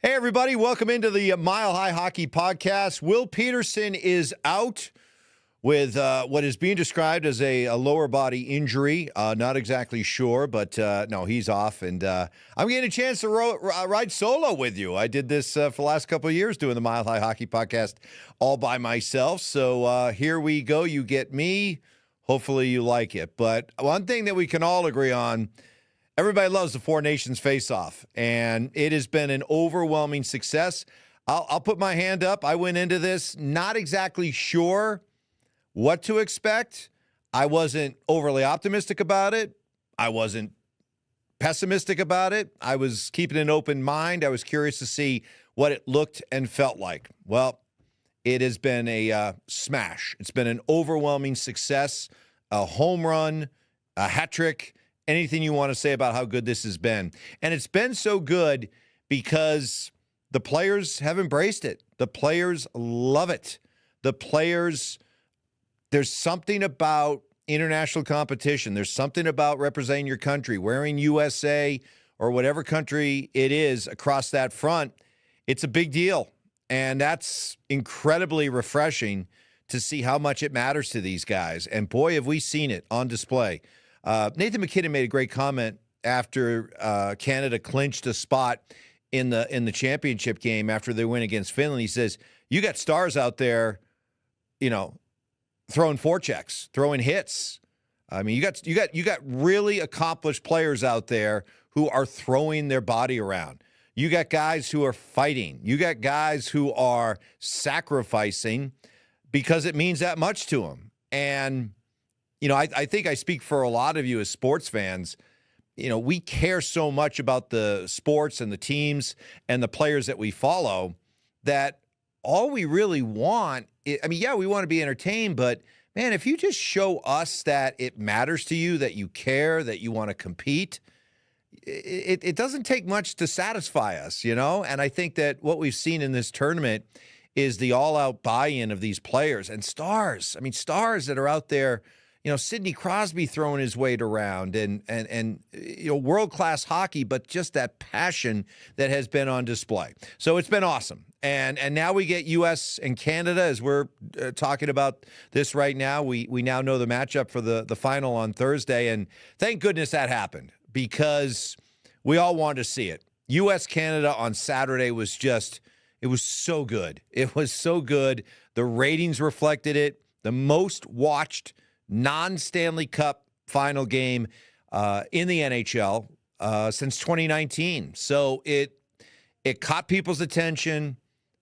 Hey, everybody. Welcome into the Mile High Hockey Podcast. Will Peterson is out with what is being described as a lower body injury. Not exactly sure, but no, he's off. And I'm getting a chance to ride solo with you. I did this for the last couple of years doing the Mile High Hockey Podcast all by myself. So here we go. You get me. Hopefully you like it. But one thing that we can all agree on, everybody loves the Four Nations face-off, and it has been an overwhelming success. I'll put my hand up. I went into this not exactly sure what to expect. I wasn't overly optimistic about it. I wasn't pessimistic about it. I was keeping an open mind. I was curious to see what it looked and felt like. Well, it has been a smash. It's been an overwhelming success, a home run, a hat trick, anything you want to say about how good this has been. And it's been so good because the players have embraced it. The players love it. The players, there's something about international competition. There's something about representing your country, wearing USA or whatever country it is across that front. It's a big deal. And that's incredibly refreshing to see how much it matters to these guys. And boy, have we seen it on display. Nathan McKinnon made a great comment after Canada clinched a spot in the championship game after they win against Finland. He says, "You got stars out there, throwing forechecks, throwing hits. I mean, you got really accomplished players out there who are throwing their body around. You got guys who are fighting. You got guys who are sacrificing because it means that much to them." And I think I speak for a lot of you as sports fans. We care so much about the sports and the teams and the players that we follow that all we really want, we want to be entertained, but man, if you just show us that it matters to you, that you care, that you want to compete, it doesn't take much to satisfy us, And I think that what we've seen in this tournament is the all-out buy-in of these players and stars. Stars that are out there. Sidney Crosby throwing his weight around and world-class hockey, but just that passion that has been on display. So it's been awesome. And now we get U.S. and Canada as we're talking about this right now. We now know the matchup for the final on Thursday, and thank goodness that happened because we all wanted to see it. U.S.-Canada on Saturday was it was so good. It was so good. The ratings reflected it. The most watched non-Stanley Cup final game in the NHL since 2019. So it caught people's attention.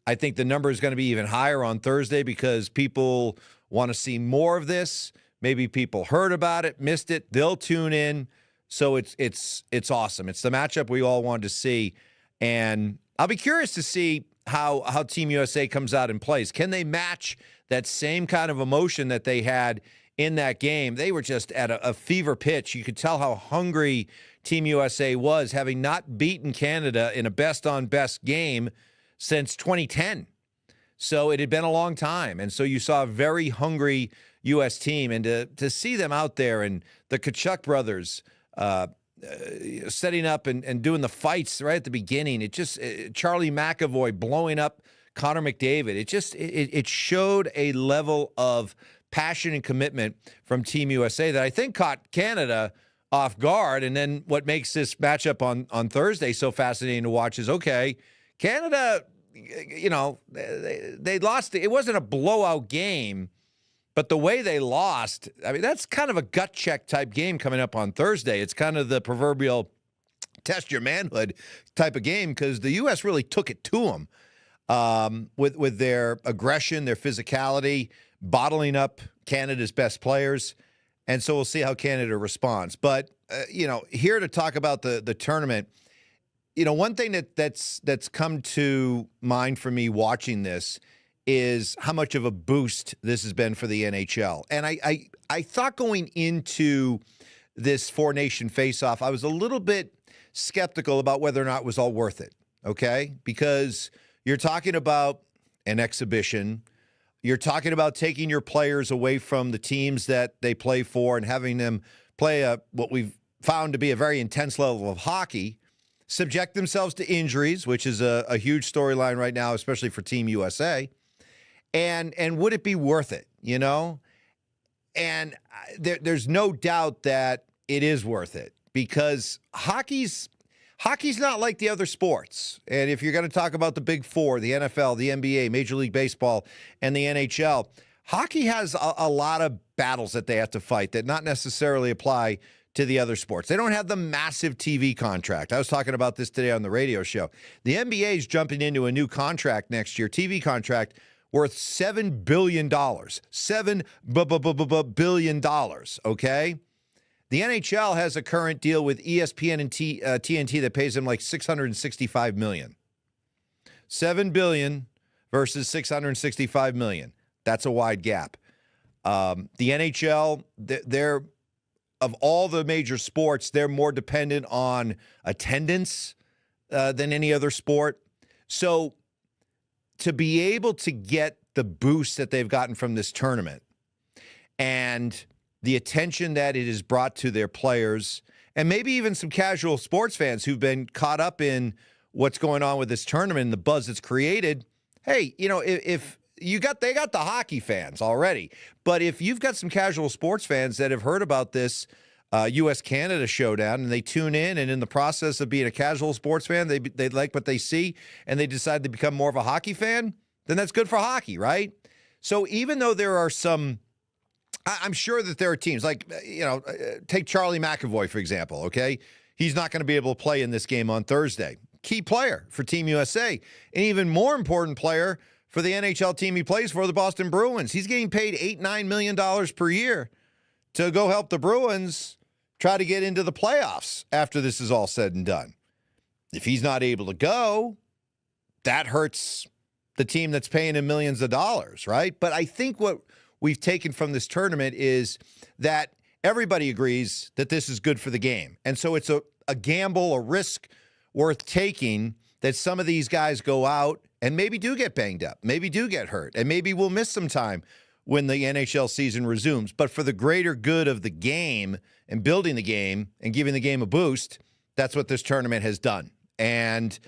I think the number is going to be even higher on Thursday because people want to see more of this. Maybe people heard about it, missed it. They'll tune in. So it's awesome. It's the matchup we all wanted to see. And I'll be curious to see how Team USA comes out and plays. Can they match that same kind of emotion that they had in that game? They were just at a fever pitch. You could tell how hungry Team USA was, having not beaten Canada in a best-on-best game since 2010. So it had been a long time. And so you saw a very hungry U.S. team. And to see them out there and the Tkachuk brothers setting up and doing the fights right at the beginning, Charlie McAvoy blowing up Connor McDavid, it showed a level of passion and commitment from Team USA that I think caught Canada off guard. And then what makes this matchup on Thursday so fascinating to watch is, okay, Canada, they lost. It wasn't a blowout game, but the way they lost, that's kind of a gut check type game coming up on Thursday. It's kind of the proverbial test your manhood type of game because the U.S. really took it to them with their aggression, their physicality, bottling up Canada's best players. And so we'll see how Canada responds. But, here to talk about the tournament, one thing that's come to mind for me watching this is how much of a boost this has been for the NHL. And I thought going into this four-nation face-off, I was a little bit skeptical about whether or not it was all worth it, okay? Because you're talking about an exhibition. You're talking about taking your players away from the teams that they play for and having them play what we've found to be a very intense level of hockey. subject themselves to injuries, which is a huge storyline right now, especially for Team USA. And would it be worth it, you know? And there's no doubt that it is worth it because hockey's not like the other sports. And if you're going to talk about the big four, the NFL, the NBA, Major League Baseball, and the NHL, hockey has a lot of battles that they have to fight that not necessarily apply to the other sports. They don't have the massive TV contract. I was talking about this today on the radio show. The NBA is jumping into a new contract next year, TV contract, worth $7 billion. $7 billion, okay? The NHL has a current deal with ESPN and TNT that pays them like $665 million. $7 billion versus $665 million. That's a wide gap. The NHL, they're of all the major sports, they're more dependent on attendance than any other sport. So to be able to get the boost that they've gotten from this tournament and the attention that it has brought to their players, and maybe even some casual sports fans who've been caught up in what's going on with this tournament and the buzz it's created. Hey, you know, if they got the hockey fans already, but if you've got some casual sports fans that have heard about this U.S.-Canada showdown and they tune in, and in the process of being a casual sports fan, they like what they see and they decide to become more of a hockey fan, then that's good for hockey, right? So even though there are some, I'm sure that there are teams like, you know, take Charlie McAvoy, for example, okay? He's not going to be able to play in this game on Thursday. Key player for Team USA. An even more important player for the NHL team he plays for, the Boston Bruins. He's getting paid $8-9 million per year to go help the Bruins try to get into the playoffs after this is all said and done. If he's not able to go, that hurts the team that's paying him millions of dollars, right? But I think what we've taken from this tournament is that everybody agrees that this is good for the game. And so it's a gamble, a risk worth taking that some of these guys go out and maybe do get banged up, maybe do get hurt, and maybe we'll miss some time when the NHL season resumes. But for the greater good of the game and building the game and giving the game a boost, that's what this tournament has done. And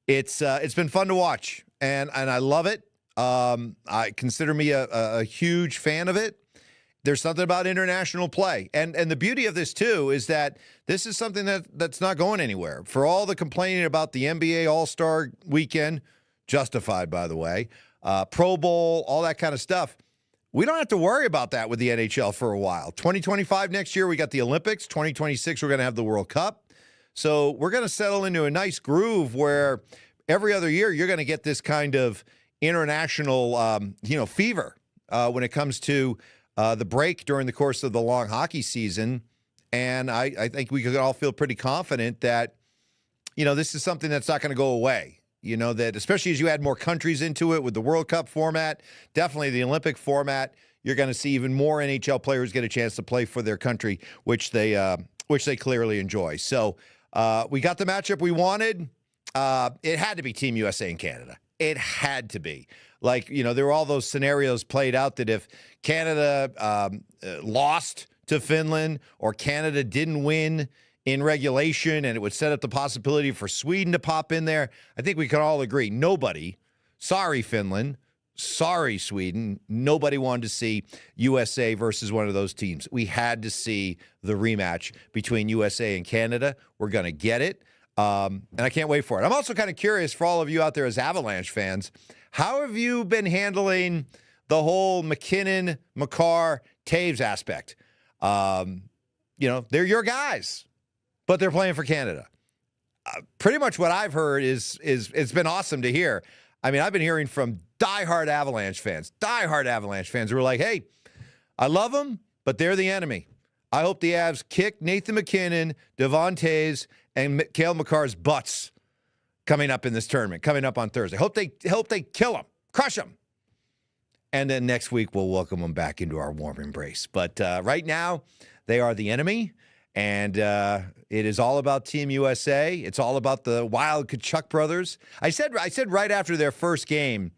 it's been fun to watch, and I love it. I consider me a huge fan of it. There's something about international play. And the beauty of this, too, is that this is something that's not going anywhere. For all the complaining about the NBA All-Star Weekend, justified, by the way, Pro Bowl, all that kind of stuff, we don't have to worry about that with the NHL for a while. 2025 next year, we got the Olympics. 2026, we're going to have the World Cup. So we're going to settle into a nice groove where every other year you're going to get this kind of international, fever when it comes to the break during the course of the long hockey season. And I think we could all feel pretty confident that, you know, this is something that's not going to go away. You know, that especially as you add more countries into it with the World Cup format, definitely the Olympic format, you're going to see even more NHL players get a chance to play for their country, which they clearly enjoy. So we got the matchup we wanted. It had to be Team USA and Canada. It had to be. Like, you know, there were all those scenarios played out that if Canada lost to Finland or Canada didn't win in regulation and it would set up the possibility for Sweden to pop in there, I think we can all agree. Nobody, sorry Finland, sorry Sweden, nobody wanted to see USA versus one of those teams. We had to see the rematch between USA and Canada. We're going to get it. And I can't wait for it. I'm also kind of curious for all of you out there as Avalanche fans, how have you been handling the whole McKinnon, Makar, Taves aspect? You know, they're your guys, but they're playing for Canada. Pretty much what I've heard is it's been awesome to hear. I mean, I've been hearing from diehard Avalanche fans who are like, hey, I love them, but they're the enemy. I hope the Avs kick Nathan McKinnon, Devon Taves, and Cale Makar's butts coming up in this tournament, coming up on Thursday. Hope they kill them, crush them. And then next week, we'll welcome them back into our warm embrace. But right now, they are the enemy, and it is all about Team USA. It's all about the Wild Kachuk brothers. I said right after their first game,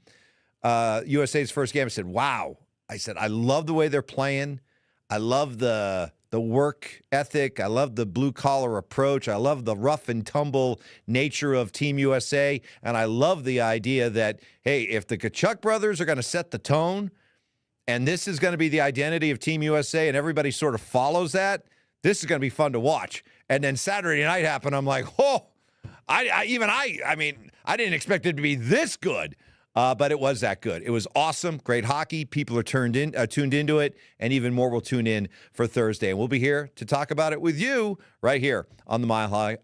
USA's first game, I said, wow. I said, I love the way they're playing. I love the the work ethic. I love the blue-collar approach. I love the rough-and-tumble nature of Team USA. And I love the idea that, hey, if the Kachuk brothers are going to set the tone, and this is going to be the identity of Team USA, and everybody sort of follows that, this is going to be fun to watch. And then Saturday night happened. I'm like, oh, I didn't expect it to be this good. But it was that good. It was awesome. Great hockey. People are tuned into it, and even more will tune in for Thursday. And we'll be here to talk about it with you right here on the Mile High